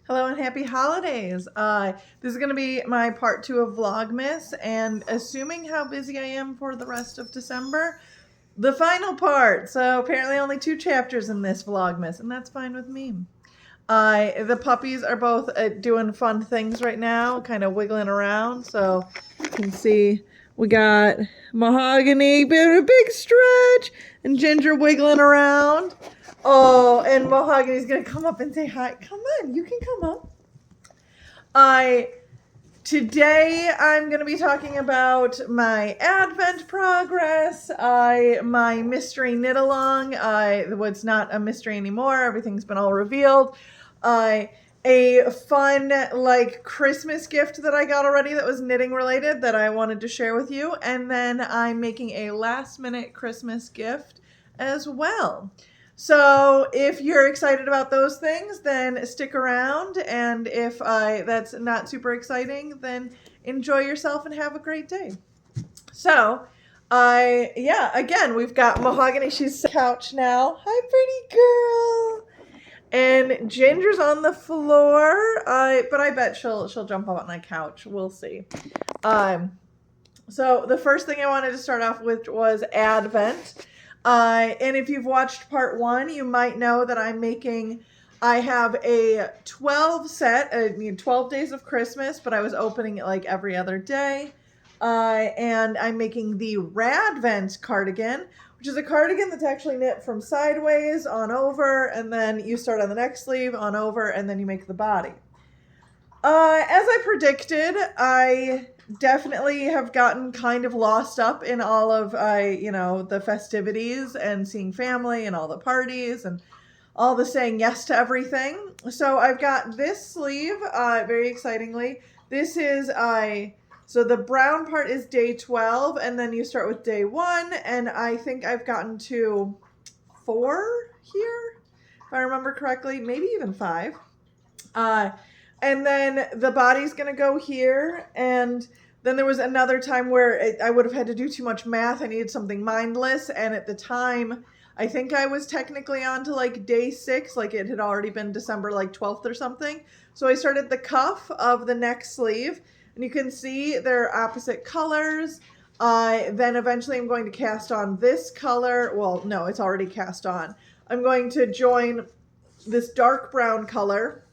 Hello and happy holidays. This is going to be my part 2 of Vlogmas, and assuming how busy I am for the rest of December, the final part. So apparently only 2 chapters in this Vlogmas, and that's fine with me. The puppies are both doing fun things right now, kind of wiggling around. So you can see we got Mahogany doing a big stretch and Ginger wiggling around. Oh, and Mahogany's gonna come up and say hi. Come on, you can come up. Today I'm gonna be talking about my Advent progress, my mystery knit along. What's not a mystery anymore. Everything's been all revealed. A fun like Christmas gift that I got already that was knitting related that I wanted to share with you, and then I'm making a last minute Christmas gift as well. So if you're excited about those things, then stick around, and if that's not super exciting, then enjoy yourself and have a great day. So again, we've got Mahogany. She's on the couch now. Hi, pretty girl. And Ginger's on the floor, but I bet she'll jump up on my couch. We'll see. So the first thing I wanted to start off with was Advent. And if you've watched part 1, you might know that I have a 12 set, 12 days of Christmas, but I was opening it like every other day. And I'm making the Radvent cardigan, which is a cardigan that's actually knit from sideways on over, and then you start on the next sleeve, on over, and then you make the body. As I predicted, I definitely have gotten kind of lost up in all of, the festivities and seeing family and all the parties and all the saying yes to everything. So I've got this sleeve, very excitingly. This is, so the brown part is day 12, and then you start with day 1, and I think I've gotten to 4 here, if I remember correctly, maybe even 5. And then the body's going to go here, and then there was another time where I would have had to do too much math. I needed something mindless, and at the time, I think I was technically on to like day 6, like it had already been December like 12th or something. So I started the cuff of the next sleeve, and you can see they're opposite colors. Then eventually I'm going to cast on this color. Well, no, it's already cast on. I'm going to join this dark brown color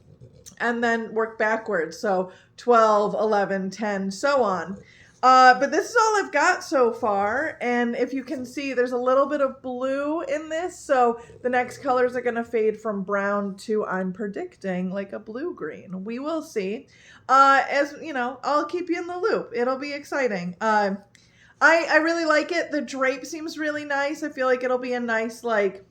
and then work backwards. So 12, 11, 10, so on. But this is all I've got so far. And if you can see, there's a little bit of blue in this. So the next colors are going to fade from brown to, I'm predicting, like a blue-green. We will see. As you know, I'll keep you in the loop. It'll be exciting. I really like it. The drape seems really nice. I feel like it'll be a nice, like,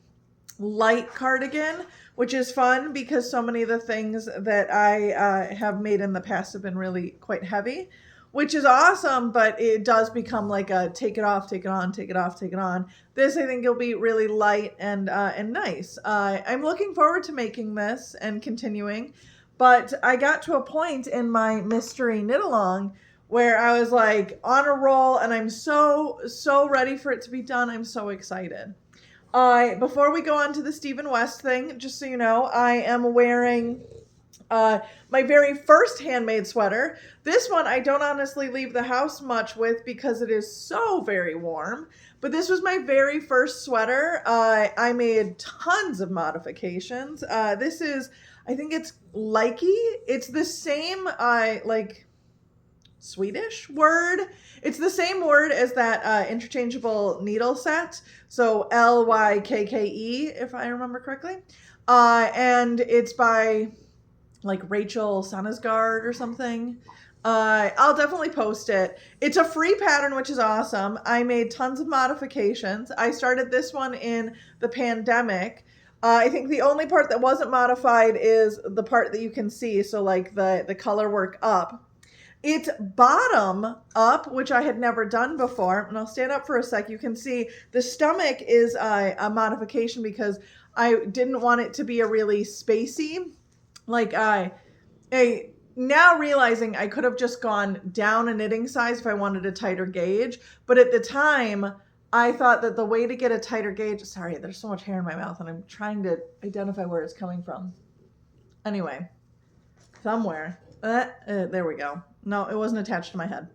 light cardigan, which is fun because so many of the things that I have made in the past have been really quite heavy, which is awesome, but it does become like a take it off, take it on, take it off, take it on. This, I think, will be really light and nice. I'm looking forward to making this and continuing, but I got to a point in my mystery knit along where I was like on a roll, and I'm so ready for it to be done. I'm so excited. Before we go on to the Stephen West thing, just so you know, I am wearing my very first handmade sweater. This one I don't honestly leave the house much with because it is so very warm. But this was my very first sweater. I made tons of modifications. This is, I think it's Likey. It's the same, like, Swedish word. It's the same word as that interchangeable needle set. So Lykke, if I remember correctly. And it's by like Rachel Sanesgard or something. I'll definitely post it. It's a free pattern, which is awesome. I made tons of modifications. I started this one in the pandemic. I think the only part that wasn't modified is the part that you can see. So like the color work up. It's bottom up, which I had never done before. And I'll stand up for a sec. You can see the stomach is a modification because I didn't want it to be a really spacey. Like now realizing I could have just gone down a knitting size if I wanted a tighter gauge. But at the time, I thought that the way to get a tighter gauge, sorry, there's so much hair in my mouth and I'm trying to identify where it's coming from. Anyway. somewhere. There we go. No, it wasn't attached to my head.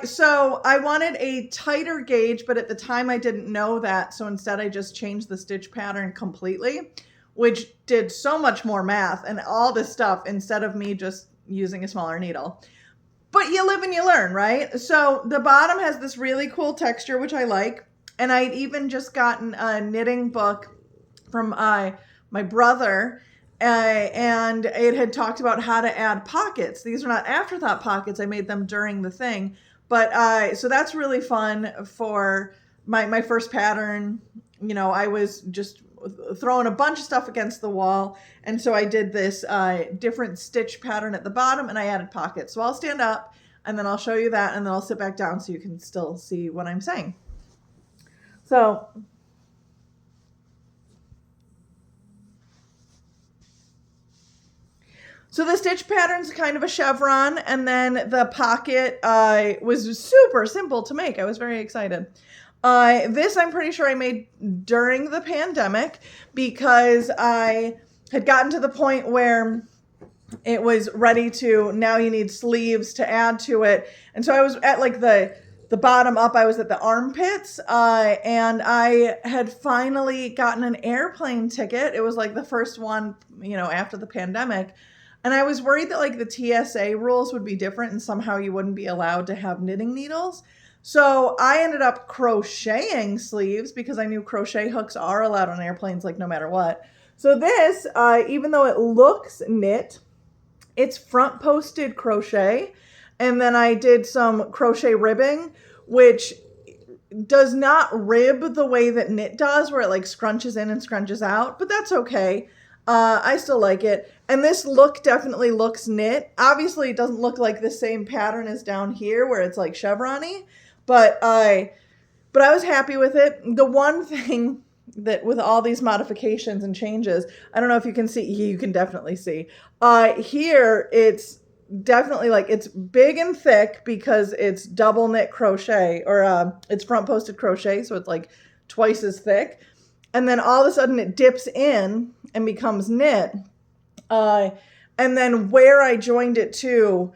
So I wanted a tighter gauge, but at the time I didn't know that. So instead I just changed the stitch pattern completely, which did so much more math and all this stuff instead of me just using a smaller needle. But you live and you learn, right? So the bottom has this really cool texture, which I like. And I'd even just gotten a knitting book from my brother, and it had talked about how to add pockets. These are not afterthought pockets. I made them during the thing. But so that's really fun for my first pattern. You know, I was just throwing a bunch of stuff against the wall. And so I did this different stitch pattern at the bottom, and I added pockets. So I'll stand up and then I'll show you that, and then I'll sit back down so you can still see what I'm saying. So the stitch pattern's kind of a chevron, and then the pocket was super simple to make. I was very excited. This I'm pretty sure I made during the pandemic because I had gotten to the point where it was ready to, now you need sleeves to add to it. And so I was at like the bottom up, I was at the armpits, and I had finally gotten an airplane ticket. It was like the first one, you know, after the pandemic. And I was worried that like the TSA rules would be different and somehow you wouldn't be allowed to have knitting needles. So I ended up crocheting sleeves because I knew crochet hooks are allowed on airplanes, like no matter what. So this, even though it looks knit, it's front posted crochet. And then I did some crochet ribbing, which does not rib the way that knit does, where it like scrunches in and scrunches out, but that's okay. I still like it. And this look definitely looks knit. Obviously, it doesn't look like the same pattern as down here where it's like chevron-y, but I was happy with it. The one thing that with all these modifications and changes, I don't know if you can see, you can definitely see. Here, it's definitely like, it's big and thick because it's double knit crochet, or it's front posted crochet, so it's like twice as thick. And then all of a sudden it dips in and becomes knit. And then where I joined it to,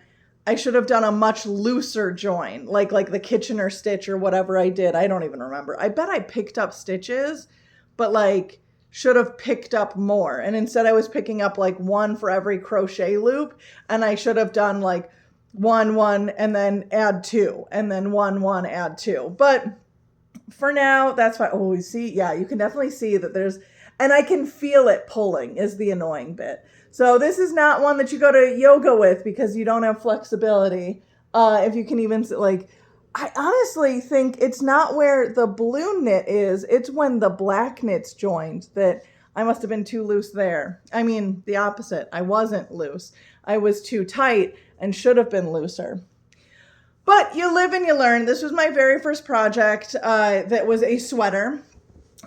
I should have done a much looser join, like the Kitchener stitch or whatever I did. I don't even remember. I bet I picked up stitches, but like should have picked up more. And instead I was picking up like one for every crochet loop. And I should have done like one, and then add two, and then one, add two. But for now, that's fine. Oh, you see, yeah, you can definitely see that there's, and I can feel it pulling is the annoying bit. So this is not one that you go to yoga with because you don't have flexibility. If you can even, like, I honestly think it's not where the blue knit is. It's when the black knit's joined that I must have been too loose there. I mean, the opposite. I wasn't loose. I was too tight and should have been looser. But you live and you learn. This was my very first project that was a sweater.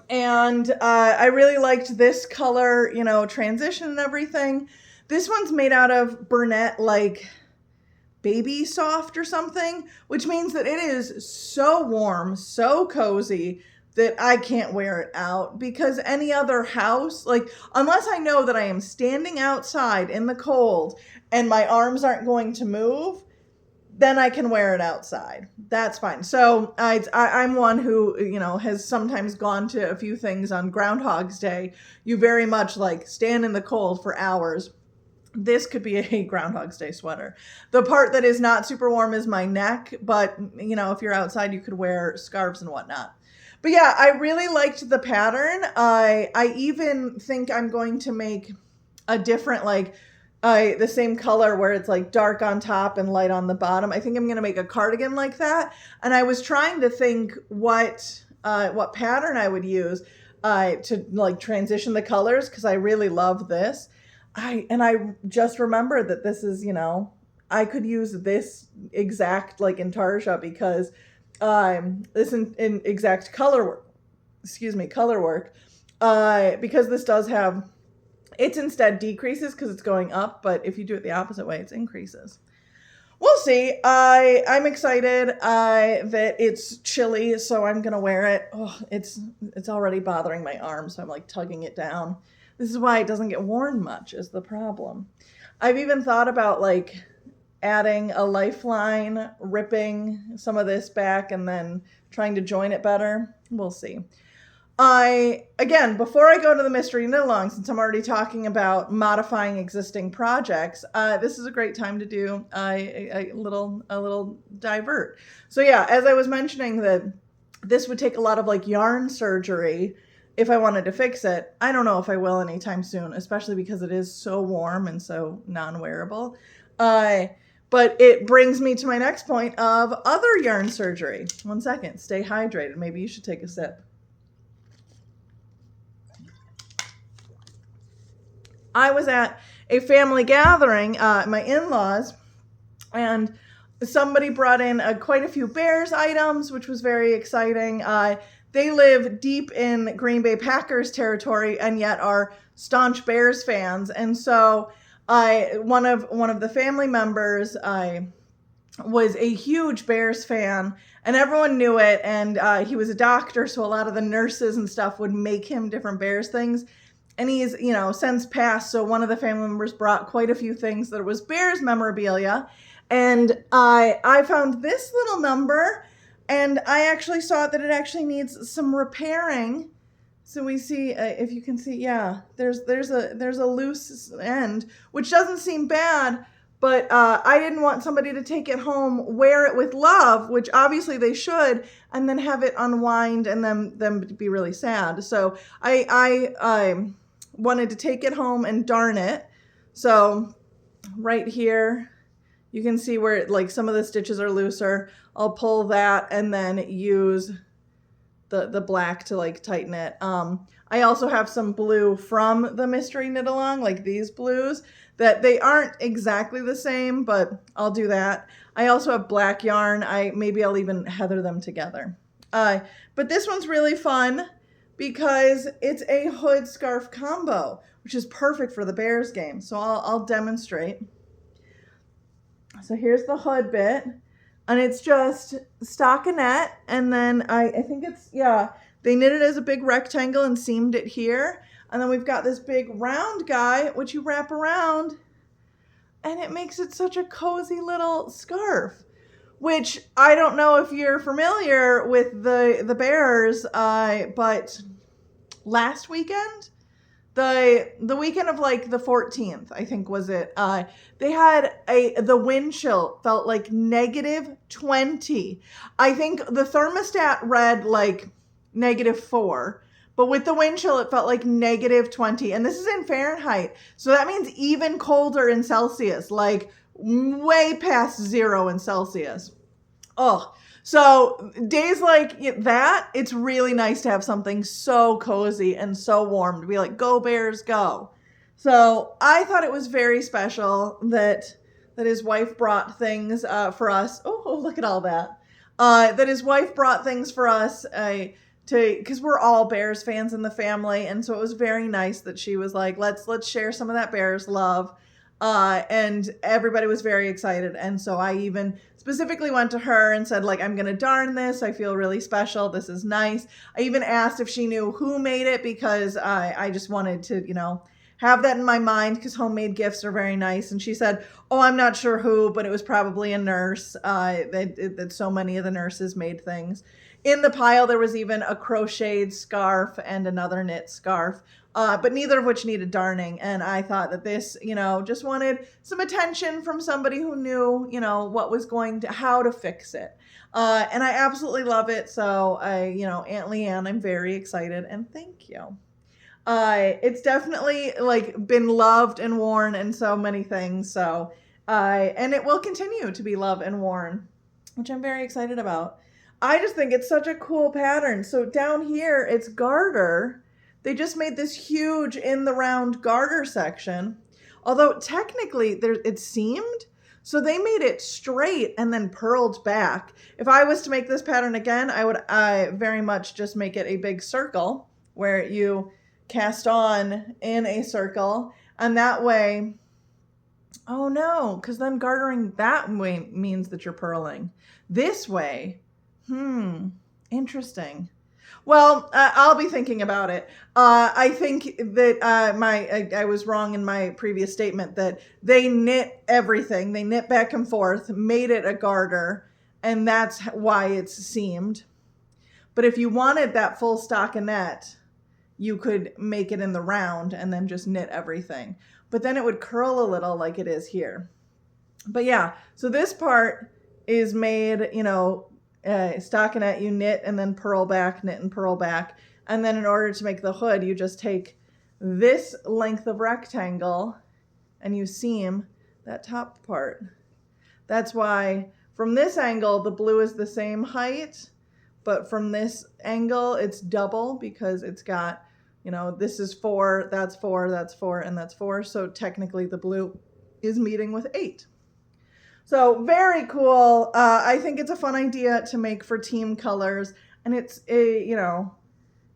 And I really liked this color, you know, transition and everything. This one's made out of Bernette, like baby soft or something, which means that it is so warm, so cozy that I can't wear it out, because any other house, like unless I know that I am standing outside in the cold and my arms aren't going to move, then I can wear it outside. That's fine. So I'm one who, you know, has sometimes gone to a few things on Groundhog's Day. You very much like stand in the cold for hours. This could be a Groundhog's Day sweater. The part that is not super warm is my neck, but you know, if you're outside, you could wear scarves and whatnot. But yeah, I really liked the pattern. I even think I'm going to make a different, like, the same color where it's like dark on top and light on the bottom. I think I'm going to make a cardigan like that. And I was trying to think what pattern I would use to like transition the colors, because I really love this. I just remembered that this is, you know, I could use this exact like intarsia, because this in exact color work, because this does have, it's instead decreases because it's going up, but if you do it the opposite way, it's increases. We'll see. I'm excited that it's chilly, so I'm gonna wear it. Oh, it's already bothering my arm, so I'm like tugging it down. This is why it doesn't get worn much is the problem. I've even thought about like adding a lifeline, ripping some of this back and then trying to join it better. We'll see. Again, before I go to the mystery knit along, since I'm already talking about modifying existing projects, this is a great time to do a little divert. So yeah, as I was mentioning that this would take a lot of like yarn surgery if I wanted to fix it. I don't know if I will anytime soon, especially because it is so warm and so non-wearable. But it brings me to my next point of other yarn surgery. 1 second, stay hydrated. Maybe you should take a sip. I was at a family gathering, my in-laws, and somebody brought in quite a few Bears items, which was very exciting. They live deep in Green Bay Packers territory and yet are staunch Bears fans. And so one of the family members was a huge Bears fan, and everyone knew it. And he was a doctor, so a lot of the nurses and stuff would make him different Bears things. And he's, since passed, so one of the family members brought quite a few things that was Bears memorabilia. And I found this little number, and I actually saw that it actually needs some repairing. So we see, if you can see, yeah, there's a loose end, which doesn't seem bad, but I didn't want somebody to take it home, wear it with love, which obviously they should, and then have it unwind and them be really sad. So I wanted to take it home and darn it. So right here, you can see where like some of the stitches are looser. I'll pull that and then use the black to like tighten it. I also have some blue from the mystery knit along, like these blues, that they aren't exactly the same, but I'll do that. I also have black yarn. Maybe I'll even heather them together. But this one's really fun because it's a hood scarf combo, which is perfect for the Bears game. So I'll demonstrate. So here's the hood bit, and it's just stockinette, and then I think it's, yeah, they knit it as a big rectangle and seamed it here. And then we've got this big round guy, which you wrap around, and it makes it such a cozy little scarf, which I don't know if you're familiar with the Bears, but last weekend, the weekend of like the 14th, I think was it, they had the wind chill felt like -20. I think the thermostat read like -4, but with the wind chill, it felt like -20. And this is in Fahrenheit. So that means even colder in Celsius, like way past 0 in Celsius. Oh, so days like that, it's really nice to have something so cozy and so warm to be like, go Bears, go. So I thought it was very special that his wife brought things for us. Oh, look at all that. That his wife brought things for us because we're all Bears fans in the family. And so it was very nice that she was like, let's share some of that Bears love. And everybody was very excited. And so I even specifically went to her and said, like, I'm going to darn this. I feel really special. This is nice. I even asked if she knew who made it because I just wanted to, have that in my mind because homemade gifts are very nice. And she said, oh, I'm not sure who, but it was probably a nurse. That so many of the nurses made things. In the pile, there was even a crocheted scarf and another knit scarf. But neither of which needed darning. And I thought that this, just wanted some attention from somebody who knew, how to fix it. And I absolutely love it. So Aunt Leanne, I'm very excited and thank you. It's definitely like been loved and worn in so many things. So, and it will continue to be loved and worn, which I'm very excited about. I just think it's such a cool pattern. So down here, it's garter. They just made this huge in the round garter section, although technically it's seamed. So they made it straight and then purled back. If I was to make this pattern again, I would very much just make it a big circle where you cast on in a circle. And that way, oh no, because then gartering that way means that you're purling. This way, interesting. Well, I'll be thinking about it. I think that I was wrong in my previous statement that they knit everything. They knit back and forth, made it a garter, and that's why it's seamed. But if you wanted that full stockinette, you could make it in the round and then just knit everything. But then it would curl a little like it is here. But yeah, so this part is made, you know, stockinette, you knit and then purl back, knit and purl back. And then in order to make the hood, you just take this length of rectangle and you seam that top part. That's why from this angle, the blue is the same height, but from this angle, it's double because it's got, you know, this is 4, that's 4, that's 4, and that's 4. So technically the blue is meeting with 8. So very cool. I think it's a fun idea to make for team colors. And it's, you know,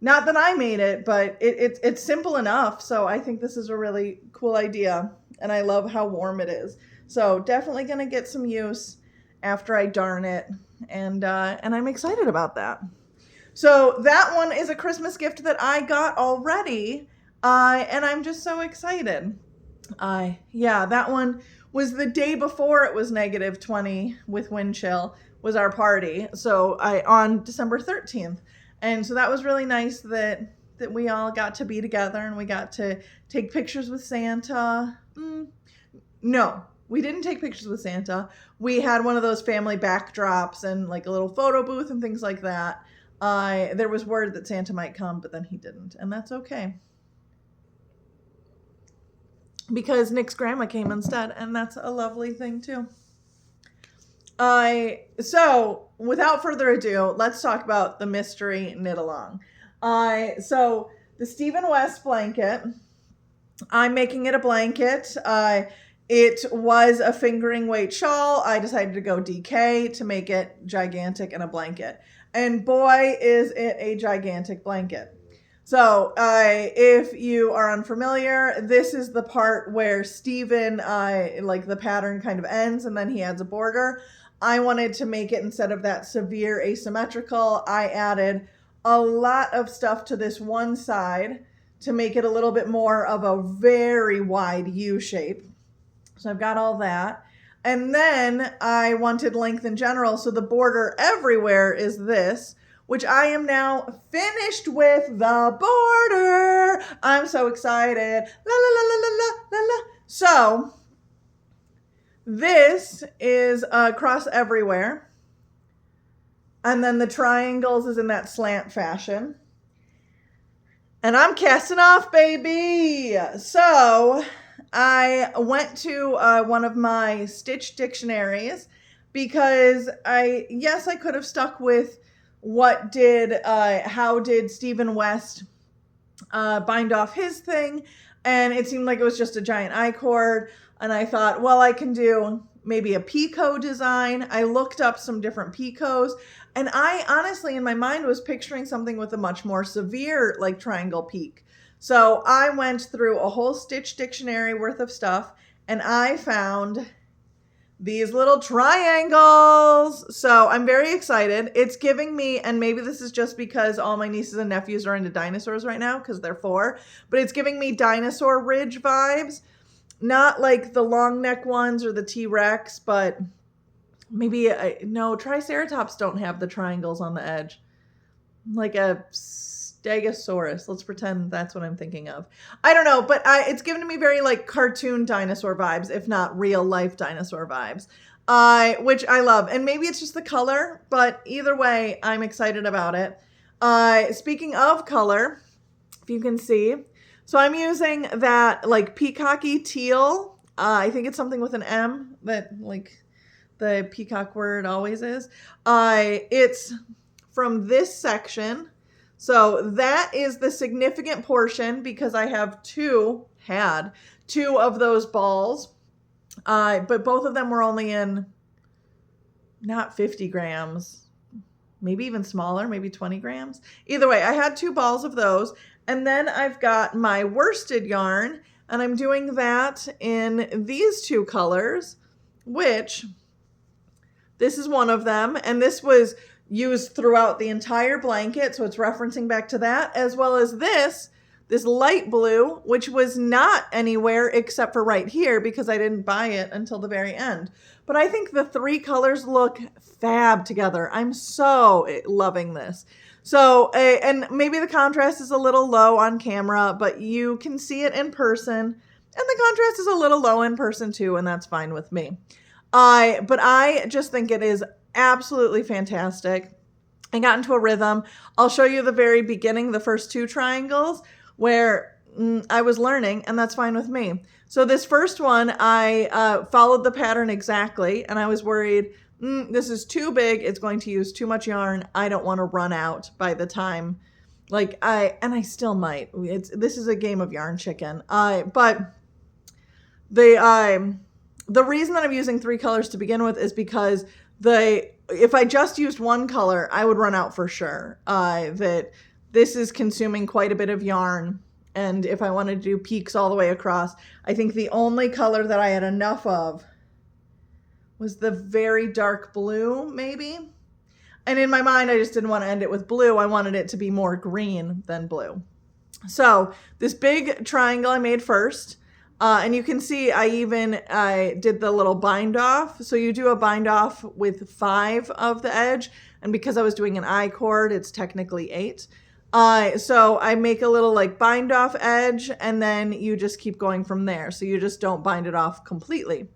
not that I made it, but it's simple enough. So I think this is a really cool idea. And I love how warm it is. So definitely going to get some use after I darn it. And I'm excited about that. So that one is a Christmas gift that I got already. And I'm just so excited. Yeah, that one was the day before it was -20 with wind chill was our party. So on December 13th. And so that was really nice that we all got to be together and we got to take pictures with Santa. No, we didn't take pictures with Santa. We had one of those family backdrops and like a little photo booth and things like that. There was word that Santa might come, but then he didn't. And that's okay. Because Nick's grandma came instead, and that's a lovely thing too. So without further ado, let's talk about the mystery knit along. So the Stephen West blanket, I'm making it a blanket. It was a fingering weight shawl. I decided to go DK to make it gigantic and a blanket. And boy, is it a gigantic blanket. So if you are unfamiliar, this is the part where Stephen, like the pattern kind of ends and then he adds a border. I wanted to make it, instead of that severe asymmetrical, I added a lot of stuff to this one side to make it a little bit more of a very wide U shape. So I've got all that. And then I wanted length in general. So the border everywhere is this, which I am now finished with the border. I'm so excited. La, la, la, la, la, la, la. So this is across everywhere. And then the triangles is in that slant fashion. And I'm casting off, baby. So I went to one of my stitch dictionaries because I could have stuck with how did Stephen West bind off his thing? And it seemed like it was just a giant I-cord. And I thought, well, I can do maybe a picot design. I looked up some different picots. And I honestly, in my mind, was picturing something with a much more severe, like triangle peak. So I went through a whole stitch dictionary worth of stuff. And I found these little triangles. So I'm very excited. It's giving me, and maybe this is just because all my nieces and nephews are into dinosaurs right now because they're 4, but it's giving me dinosaur ridge vibes. Not like the long neck ones or the T-Rex, but maybe, no, Triceratops don't have the triangles on the edge. Like a Stegosaurus. Let's pretend that's what I'm thinking of. I don't know, but it's given me very like cartoon dinosaur vibes, if not real life dinosaur vibes, which I love. And maybe it's just the color, but either way, I'm excited about it. Speaking of color, if you can see, so I'm using that like peacocky teal. I think it's something with an M, that like the peacock word always is. It's from this section. So that is the significant portion because I have two of those balls. But both of them were only in not 50 grams, maybe even smaller, maybe 20 grams. Either way, I had 2 balls of those. And then I've got my worsted yarn, and I'm doing that in these 2 colors, which this is one of them. And this was used throughout the entire blanket. So it's referencing back to that, as well as this light blue, which was not anywhere except for right here because I didn't buy it until the very end. But I think the 3 colors look fab together. I'm so loving this. So, and maybe the contrast is a little low on camera, but you can see it in person. And the contrast is a little low in person too, and that's fine with me. But I just think it is absolutely fantastic. I got into a rhythm. I'll show you the very beginning, the first 2 triangles, where I was learning, and that's fine with me. So this first one, I followed the pattern exactly, and I was worried, this is too big. It's going to use too much yarn. I don't want to run out by the time, and I still might. This is a game of yarn chicken. But the reason that I'm using 3 colors to begin with is because if I just used 1 color, I would run out for sure. That this is consuming quite a bit of yarn. And if I wanted to do peaks all the way across, I think the only color that I had enough of was the very dark blue, maybe. And in my mind, I just didn't want to end it with blue. I wanted it to be more green than blue. So this big triangle I made first. And you can see I did the little bind off. So you do a bind off with 5 of the edge. And because I was doing an I cord, it's technically 8. So I make a little bind off edge, and then you just keep going from there. So you just don't bind it off completely.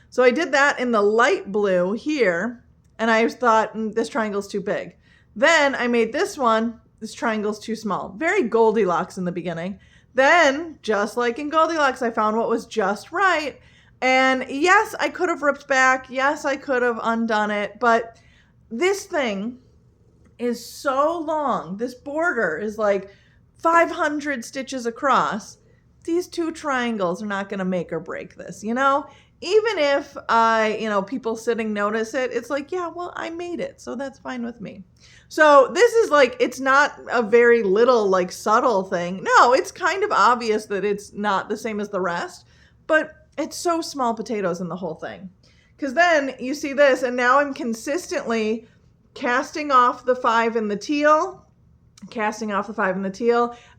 So I did that in the light blue here, and I thought this triangle's too big. Then I made this one. This triangle's too small. Very Goldilocks in the beginning. Then, just like in Goldilocks, I found what was just right. And yes, I could have ripped back. Yes, I could have undone it. But this thing is so long. This border is 500 stitches across. These 2 triangles are not going to make or break this, Even if people sitting notice it, it's yeah, well, I made it, so that's fine with me. So this is it's not a very little subtle thing. No, it's kind of obvious that it's not the same as the rest, but it's so small potatoes in the whole thing. Because then you see this, and now I'm consistently casting off the 5 in the teal,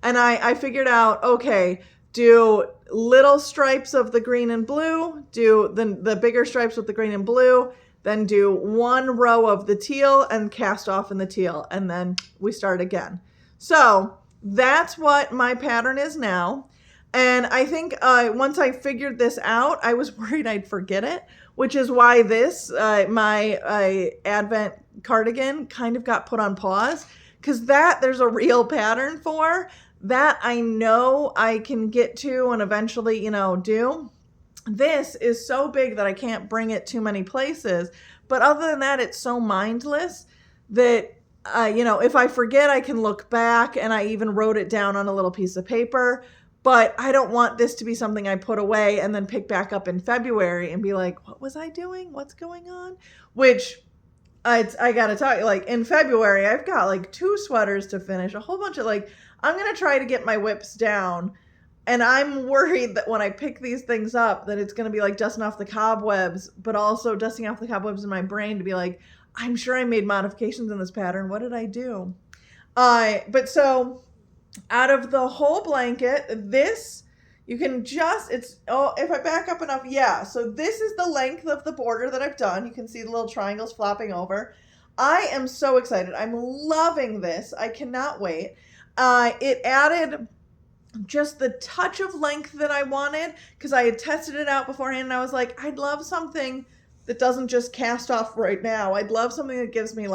and I figured out, okay, do little stripes of the green and blue, do the bigger stripes with the green and blue, then do 1 row of the teal and cast off in the teal, and then we start again. So that's what my pattern is now. And I think once I figured this out, I was worried I'd forget it, which is why this, my Advent cardigan kind of got put on pause, because there's a real pattern for. That I know I can get to and eventually, do. This is so big that I can't bring it too many places. But other than that, it's so mindless that, if I forget, I can look back, and I even wrote it down on a little piece of paper. But I don't want this to be something I put away and then pick back up in February and be like, what was I doing? What's going on? Which I got to tell you, in February, I've got 2 sweaters to finish, a whole bunch of I'm going to try to get my whips down. And I'm worried that when I pick these things up, that it's going to be dusting off the cobwebs, but also dusting off the cobwebs in my brain to be I'm sure I made modifications in this pattern. What did I do? But so out of the whole blanket, this, you can if I back up enough, yeah. So this is the length of the border that I've done. You can see the little triangles flopping over. I am so excited. I'm loving this. I cannot wait. It added just the touch of length that I wanted, because I had tested it out beforehand, and I was I'd love something that doesn't just cast off right now. I'd love something that gives me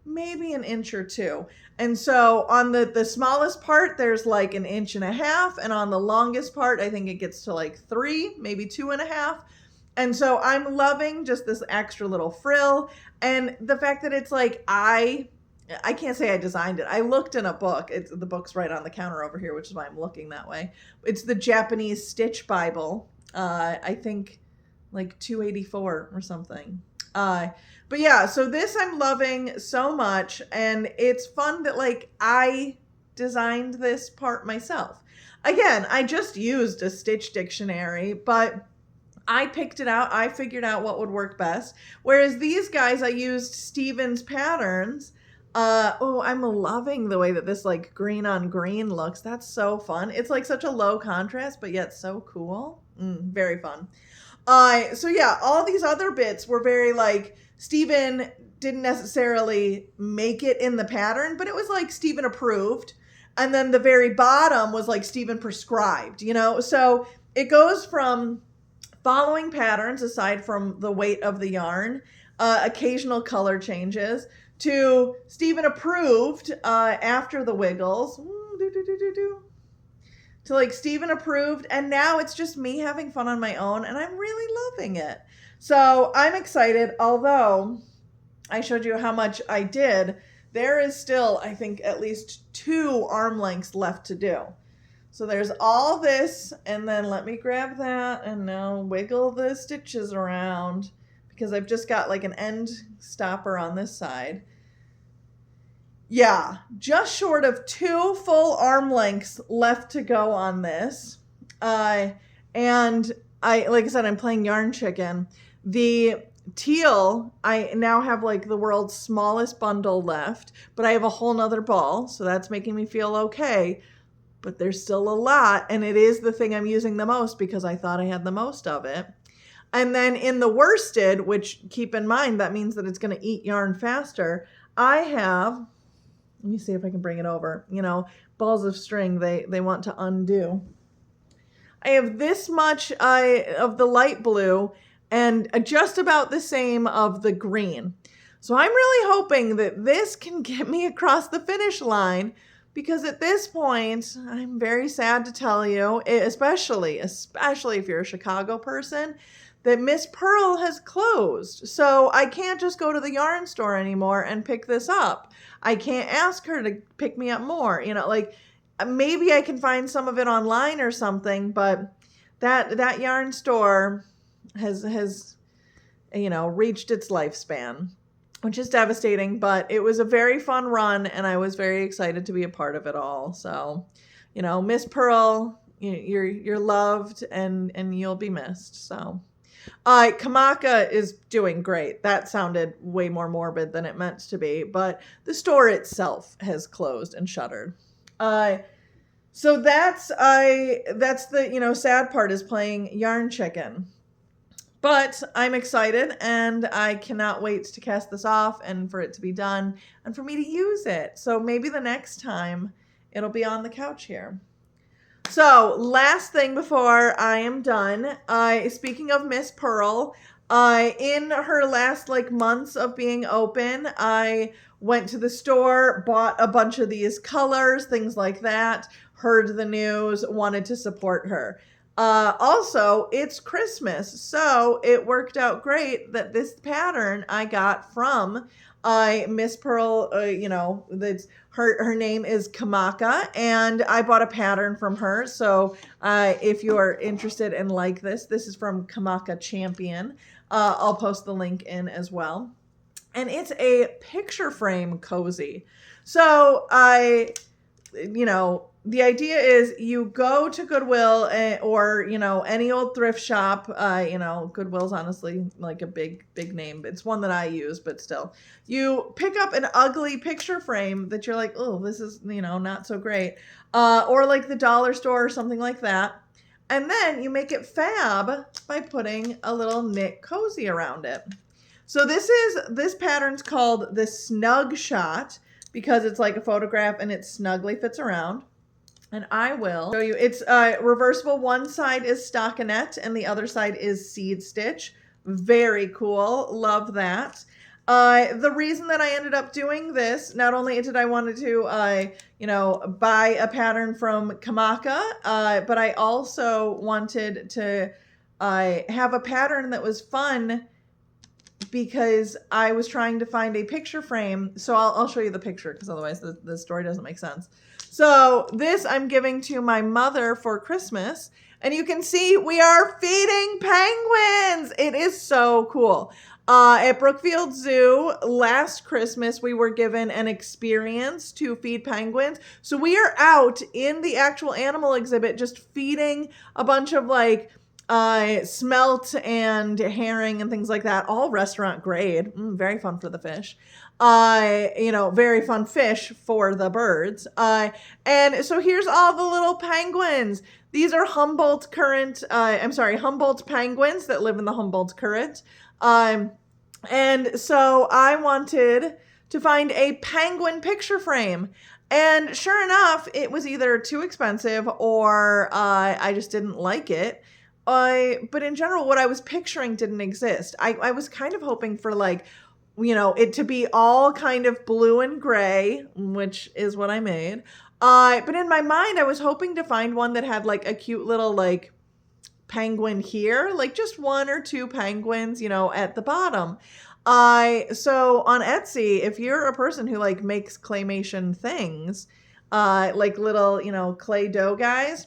maybe an inch or 2. And so on the smallest part, there's 1.5 inches, and on the longest part, I think it gets to 3, maybe 2.5. And so I'm loving just this extra little frill, and the fact that it's I can't say I designed it. I looked in a book. The book's right on the counter over here, which is why I'm looking that way. It's the Japanese Stitch Bible. I think 284 or something. But yeah, so this I'm loving so much, and it's fun that I designed this part myself. Again, I just used a stitch dictionary, but I picked it out. I figured out what would work best. Whereas these guys, I used Steven's patterns. Oh, I'm loving the way that this like green on green looks. That's so fun. It's like such a low contrast, but yet so cool. Very fun. So yeah, all these other bits were very like, Stephen didn't necessarily make it in the pattern, but it was like Stephen approved. And then the very bottom was like Stephen prescribed, you know? So it goes from following patterns aside from the weight of the yarn, occasional color changes, to Stephen approved after the wiggles. To like Stephen approved, and now it's just me having fun on my own, and I'm really loving it. So I'm excited, although I showed you how much I did. There is still, I think, at least 2 arm lengths left to do. So there's all this, and then let me grab that and now wiggle the stitches around, because I've just got like an end stopper on this side. Yeah, just short of 2 full arm lengths left to go on this. And like I said, I'm playing Yarn Chicken. The teal, I now have like the world's smallest bundle left, but I have a whole nother ball, so that's making me feel okay. But there's still a lot, and it is the thing I'm using the most because I thought I had the most of it. And then in the worsted, which keep in mind, that means that it's going to eat yarn faster, I have, let me see if I can bring it over, you know, balls of string, they want to undo. I have this much of the light blue and just about the same of the green. So I'm really hoping that this can get me across the finish line, because at this point, I'm very sad to tell you, especially if you're a Chicago person, that Miss Pearl has closed. So I can't just go to the yarn store anymore and pick this up. I can't ask her to pick me up more. You know, like maybe I can find some of it online or something, but that yarn store has you know, reached its lifespan, which is devastating, but it was a very fun run and I was very excited to be a part of it all. So, you know, Miss Pearl, you're loved and you'll be missed. So, Kamaka is doing great. That sounded way more morbid than it meant to be, but the store itself has closed and shuttered. So that's the, you know, sad part, is playing Yarn Chicken. But I'm excited and I cannot wait to cast this off and for it to be done and for me to use it. So maybe the next time it'll be on the couch here. So last thing before I am done, speaking of Miss Pearl, in her last like months of being open, I went to the store, bought a bunch of these colors, things like that, heard the news, wanted to support her. Also, it's Christmas, so it worked out great that this pattern I got from Miss Pearl, you know, that's her name is Kamaka, and I bought a pattern from her. So if you are interested and like this is from Kamaka Champion. I'll post the link in as well. And it's a picture frame cozy. So you know, the idea is you go to Goodwill or, you know, any old thrift shop. You know, Goodwill's honestly like a big name. It's one that I use, but still. You pick up an ugly picture frame that you're like, oh, this is, you know, not so great. Or like the dollar store or something like that. And then you make it fab by putting a little knit cozy around it. So this pattern's called the Snug Shot because it's like a photograph and it snugly fits around. And I will show you. It's reversible. One side is stockinette and the other side is seed stitch. Very cool. Love that. The reason that I ended up doing this, not only did I want to, you know, buy a pattern from Kamaka, but I also wanted to have a pattern that was fun because I was trying to find a picture frame. So I'll show you the picture because otherwise the story doesn't make sense. So this I'm giving to my mother for Christmas. And you can see we are feeding penguins. It is so cool. At Brookfield Zoo last Christmas, we were given an experience to feed penguins. So we are out in the actual animal exhibit just feeding a bunch of like smelt and herring and things like that, all restaurant grade. Very fun for the fish. Very fun fish for the birds. And so here's all the little penguins. These are Humboldt penguins that live in the Humboldt Current. And so I wanted to find a penguin picture frame. And sure enough, it was either too expensive or I just didn't like it. But in general, what I was picturing didn't exist. I was kind of hoping for it to be all kind of blue and gray, which is what I made. But in my mind, I was hoping to find one that had like a cute little like penguin here, like just one or two penguins, at the bottom. So on Etsy, if you're a person who like makes claymation things, like little, clay dough guys,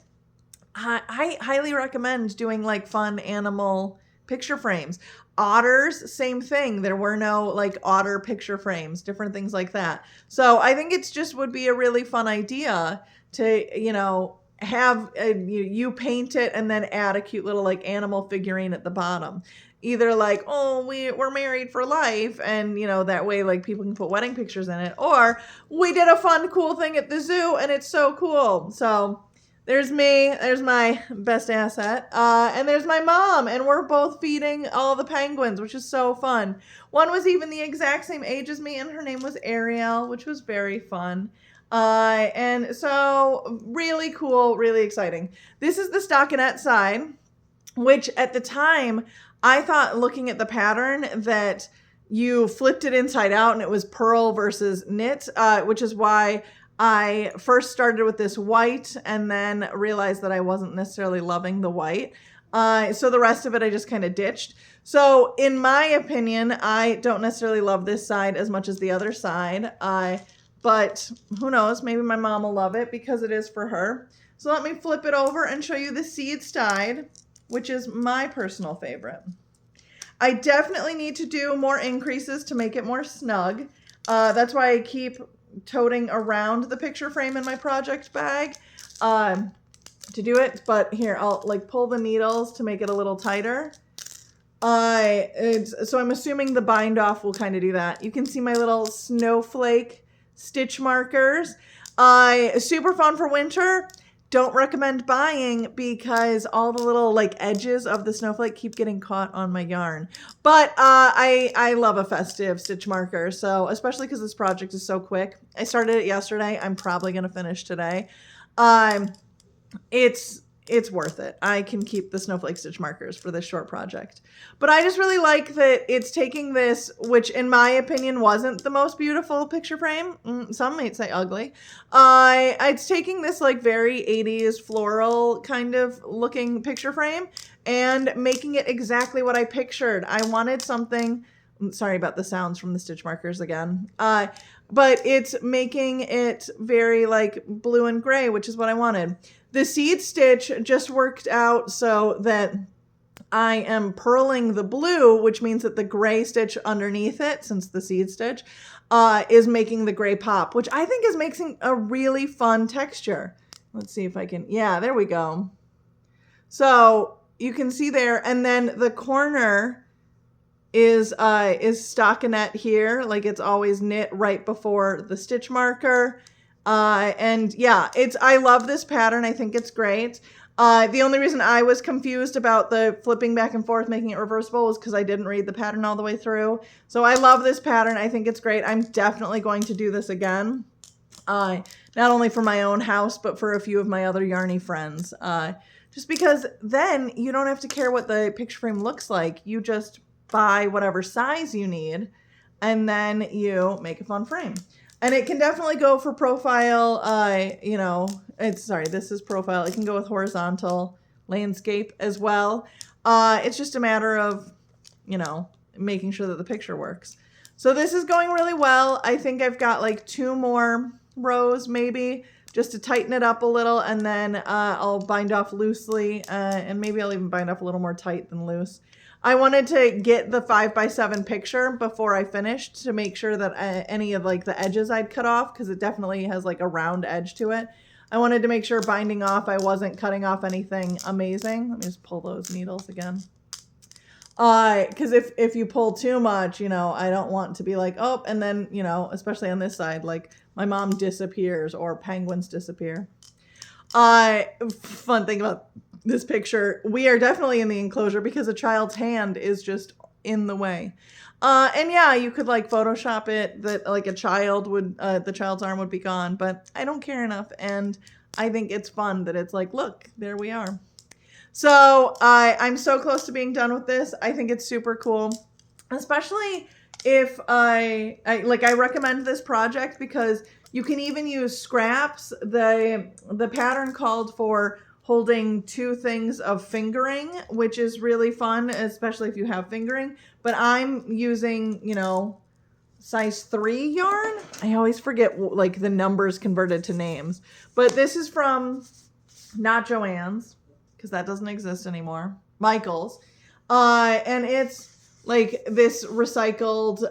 I highly recommend doing like fun animal picture frames. Otters, same thing. There were no like otter picture frames, different things like that. So I think it's just would be a really fun idea to, have you paint it and then add a cute little like animal figurine at the bottom. Either like, oh, we're married for life, and that way like people can put wedding pictures in it, or we did a fun cool thing at the zoo and it's so cool. So there's me, there's my best asset, and there's my mom, and we're both feeding all the penguins, which is so fun. One was even the exact same age as me, and her name was Ariel, which was very fun. And so really cool, really exciting. This is the stockinette side, which at the time, I thought looking at the pattern that you flipped it inside out and it was purl versus knit, which is why I first started with this white and then realized that I wasn't necessarily loving the white. So the rest of it I just kind of ditched. So in my opinion, I don't necessarily love this side as much as the other side. But who knows, maybe my mom will love it because it is for her. So let me flip it over and show you the seed side, which is my personal favorite. I definitely need to do more increases to make it more snug. That's why I keep toting around the picture frame in my project bag to do it. But here, I'll like pull the needles to make it a little tighter. So I'm assuming the bind off will kind of do that. You can see my little snowflake stitch markers. Super fun for winter. Don't recommend buying because all the little like edges of the snowflake keep getting caught on my yarn. But I love a festive stitch marker. So especially because this project is so quick. I started it yesterday. I'm probably going to finish today. It's worth it. I can keep the snowflake stitch markers for this short project. But I just really like that it's taking this, which in my opinion wasn't the most beautiful picture frame. Some might say ugly. It's taking this like very 80s floral kind of looking picture frame and making it exactly what I pictured. I wanted something, sorry about the sounds from the stitch markers again. But it's making it very like blue and gray, which is what I wanted. The seed stitch just worked out so that I am purling the blue, which means that the gray stitch underneath it, since the seed stitch, is making the gray pop, which I think is making a really fun texture. Let's see if I can, yeah, there we go. So you can see there, and then the corner is stockinette here, like it's always knit right before the stitch marker. And yeah, I love this pattern. I think it's great. The only reason I was confused about the flipping back and forth, making it reversible, was because I didn't read the pattern all the way through. So I love this pattern. I think it's great. I'm definitely going to do this again. Not only for my own house, but for a few of my other yarny friends. Just because then you don't have to care what the picture frame looks like. You just buy whatever size you need, and then you make a fun frame. And it can definitely go for profile, this is profile. It can go with horizontal landscape as well. It's just a matter of, making sure that the picture works. So this is going really well. I think I've got like 2 more rows maybe just to tighten it up a little, and then I'll bind off loosely, and maybe I'll even bind off a little more tight than loose. I wanted to get the 5x7 picture before I finished to make sure that any of like the edges I'd cut off, because it definitely has like a round edge to it. I wanted to make sure binding off, I wasn't cutting off anything amazing. Let me just pull those needles again. Because if you pull too much, you know, I don't want to be like, oh, and then, you know, especially on this side, like my mom disappears or penguins disappear. Fun thing about this picture, we are definitely in the enclosure because a child's hand is just in the way. And yeah, you could like Photoshop it that like a child would, the child's arm would be gone, but I don't care enough. And I think it's fun that it's like, look, there we are. So I'm so close to being done with this. I think it's super cool, especially if I recommend this project because you can even use scraps. The pattern called for holding 2 things of fingering, which is really fun, especially if you have fingering. But I'm using, you know, size 3 yarn. I always forget like the numbers converted to names. But this is from not Joann's, because that doesn't exist anymore. Michael's. And it's like this recycled,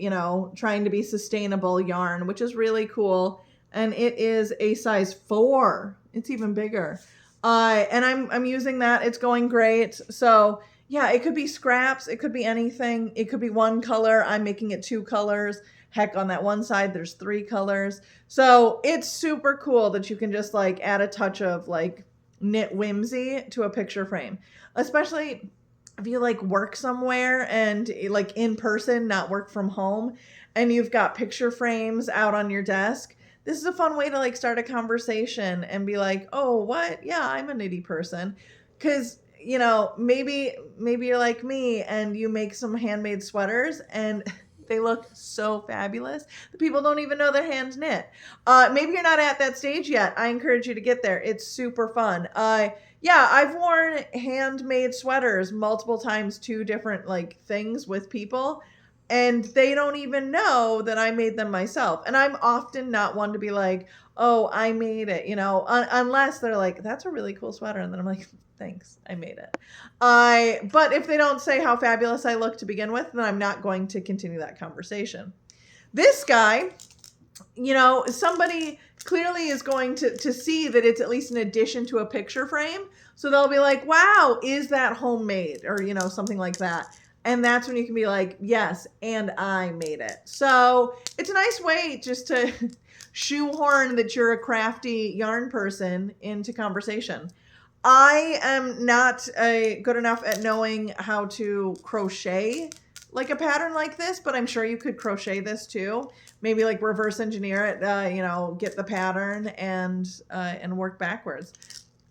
you know, trying to be sustainable yarn, which is really cool. And it is a size 4. It's even bigger. And I'm using that. It's going great. So yeah, it could be scraps. It could be anything. It could be 1 color. I'm making it 2 colors. Heck, on that one side, there's 3 colors. So it's super cool that you can just like add a touch of like knit whimsy to a picture frame, especially if you like work somewhere and like in person, not work from home, and you've got picture frames out on your desk. This is a fun way to like start a conversation and be like, oh, what? Yeah, I'm a knitty person. Because, you know, maybe you're like me and you make some handmade sweaters and they look so fabulous. The people don't even know they're hand knit. Maybe you're not at that stage yet. I encourage you to get there. It's super fun. Yeah, I've worn handmade sweaters multiple times to different like things with people, and they don't even know that I made them myself. And I'm often not one to be like, oh, I made it, you know, unless they're like, that's a really cool sweater. And then I'm like, thanks, I made it. But if they don't say how fabulous I look to begin with, then I'm not going to continue that conversation. This guy, you know, somebody clearly is going to see that it's at least an addition to a picture frame. So they'll be like, wow, is that homemade? Or, you know, something like that. And that's when you can be like, yes, and I made it. So it's a nice way just to shoehorn that you're a crafty yarn person into conversation. I am not good enough at knowing how to crochet like a pattern like this, but I'm sure you could crochet this too. Maybe like reverse engineer it, you know, get the pattern and work backwards.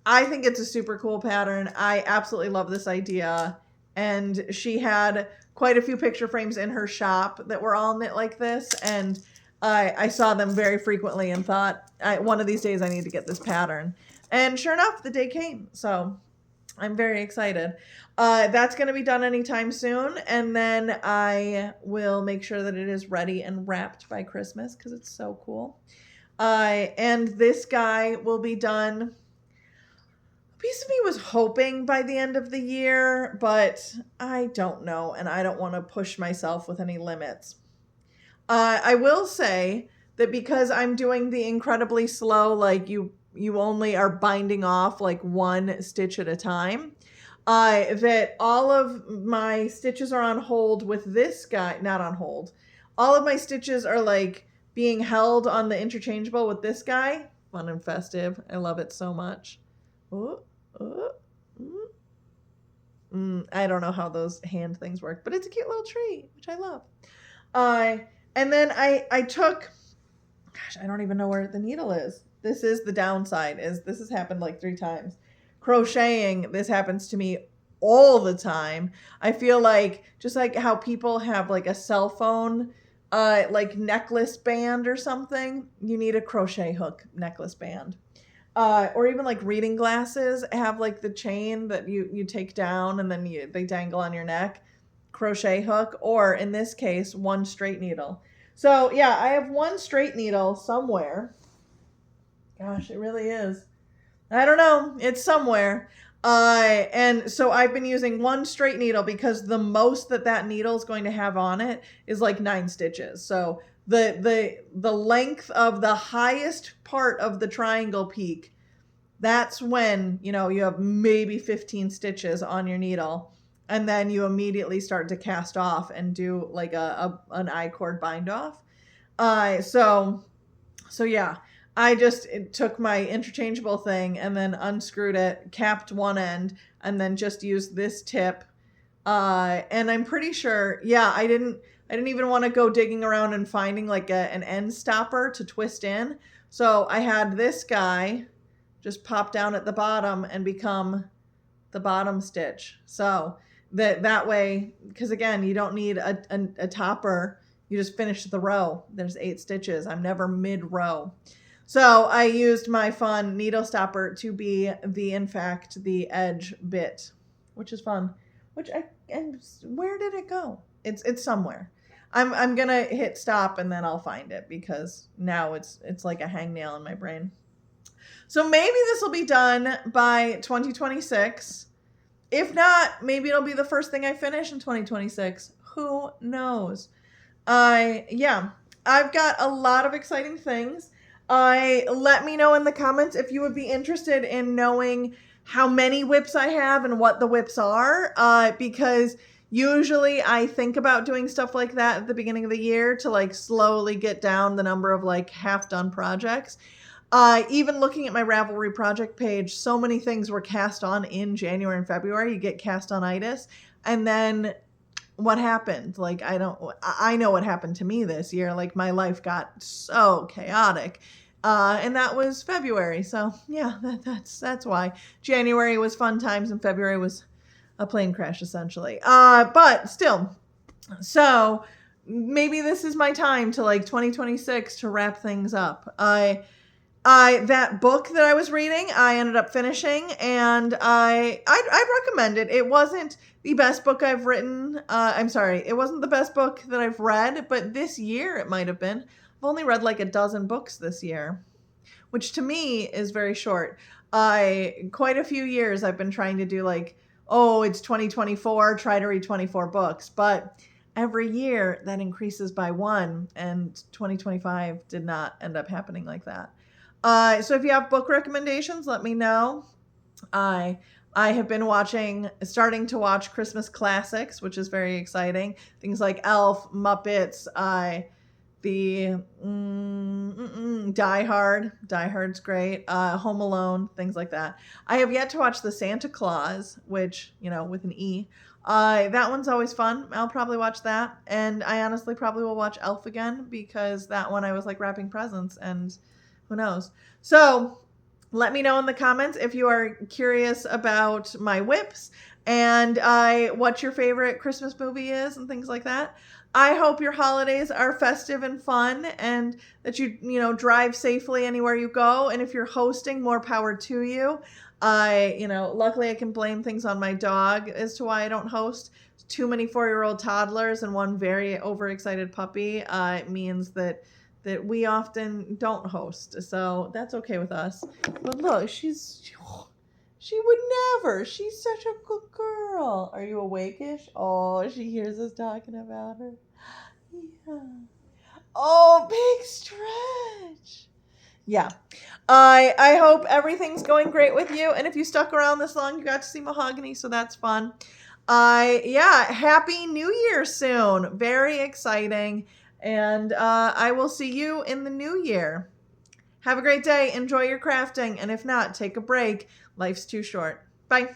I think it's a super cool pattern. I absolutely love this idea. And she had quite a few picture frames in her shop that were all knit like this. And I saw them very frequently and thought, one of these days I need to get this pattern. And sure enough, the day came. So I'm very excited. That's going to be done anytime soon. And then I will make sure that it is ready and wrapped by Christmas because it's so cool. And this guy will be done. A piece of me was hoping by the end of the year, but I don't know. And I don't want to push myself with any limits. I will say that because I'm doing the incredibly slow, like you only are binding off like 1 stitch at a time, that all of my stitches are on hold with this guy, not on hold. All of my stitches are like being held on the interchangeable with this guy. Fun and festive. I love it so much. I don't know how those hand things work, but it's a cute little tree, which I love. And then I took, gosh, I don't even know where the needle is. This is the downside, is this has happened like 3 times. Crocheting, this happens to me all the time. I feel like, just like how people have like a cell phone, like necklace band or something, you need a crochet hook necklace band. Or even like reading glasses have like the chain that you take down and then they dangle on your neck. Crochet hook, or in this case, 1 straight needle. So yeah, I have 1 straight needle somewhere. Gosh, it really is. I don't know. It's somewhere. And so I've been using 1 straight needle because the most that needle is going to have on it is like 9 stitches. So the length of the highest part of the triangle peak, that's when, you know, you have maybe 15 stitches on your needle, and then you immediately start to cast off and do like an I-cord bind off. So yeah, I just took my interchangeable thing and then unscrewed it, capped one end, and then just used this tip. And I'm pretty sure, yeah, I didn't even want to go digging around and finding like an end stopper to twist in. So I had this guy just pop down at the bottom and become the bottom stitch. So that way, because again, you don't need a topper. You just finish the row. There's 8 stitches. I'm never mid-row. So I used my fun needle stopper to be in fact, the edge bit, which is fun. And where did it go? It's somewhere. I'm gonna hit stop and then I'll find it, because now it's like a hangnail in my brain. So maybe this will be done by 2026. If not, maybe it'll be the first thing I finish in 2026. Who knows? Yeah, I've got a lot of exciting things. Let me know in the comments if you would be interested in knowing how many WIPs I have and what the WIPs are, because usually I think about doing stuff like that at the beginning of the year to like slowly get down the number of like half done projects. Even looking at my Ravelry project page, so many things were cast on in January and February. You get cast on itis. And then what happened? Like, I know what happened to me this year. Like, my life got so chaotic. And that was February. So yeah, that's why. January was fun times and February was a plane crash, essentially. But still, so maybe this is my time to like 2026 to wrap things up. That book that I was reading, I ended up finishing, and I'd recommend it. It wasn't the best book I've written. I'm sorry, it wasn't the best book that I've read, but this year it might have been. I've only read like a dozen books this year, which to me is very short. Quite a few years I've been trying to do like, oh, it's 2024, try to read 24 books, but every year that increases by 1, and 2025 did not end up happening like that. So if you have book recommendations, let me know. I have been starting to watch Christmas classics, which is very exciting. Things like Elf, Muppets, Die Hard. Die Hard's great. Home Alone, things like that. I have yet to watch The Santa Claus, which, you know, with an E. That one's always fun. I'll probably watch that. And I honestly probably will watch Elf again, because that one I was like wrapping presents, and who knows? So let me know in the comments if you are curious about my WIPs and what your favorite Christmas movie is and things like that. I hope your holidays are festive and fun, and that you drive safely anywhere you go. And if you're hosting, more power to you. Luckily I can blame things on my dog as to why I don't host. Too many 4-year-old toddlers and one very overexcited puppy means that we often don't host. So that's okay with us. But look, she would never. She's such a good girl. Are you awake-ish? Oh, she hears us talking about her. Yeah. Oh, big stretch. Yeah. I hope everything's going great with you. And if you stuck around this long, you got to see Mahogany, so that's fun. Yeah, Happy New Year soon. Very exciting. And I will see you in the new year. Have a great day. Enjoy your crafting. And if not, take a break. Life's too short. Bye.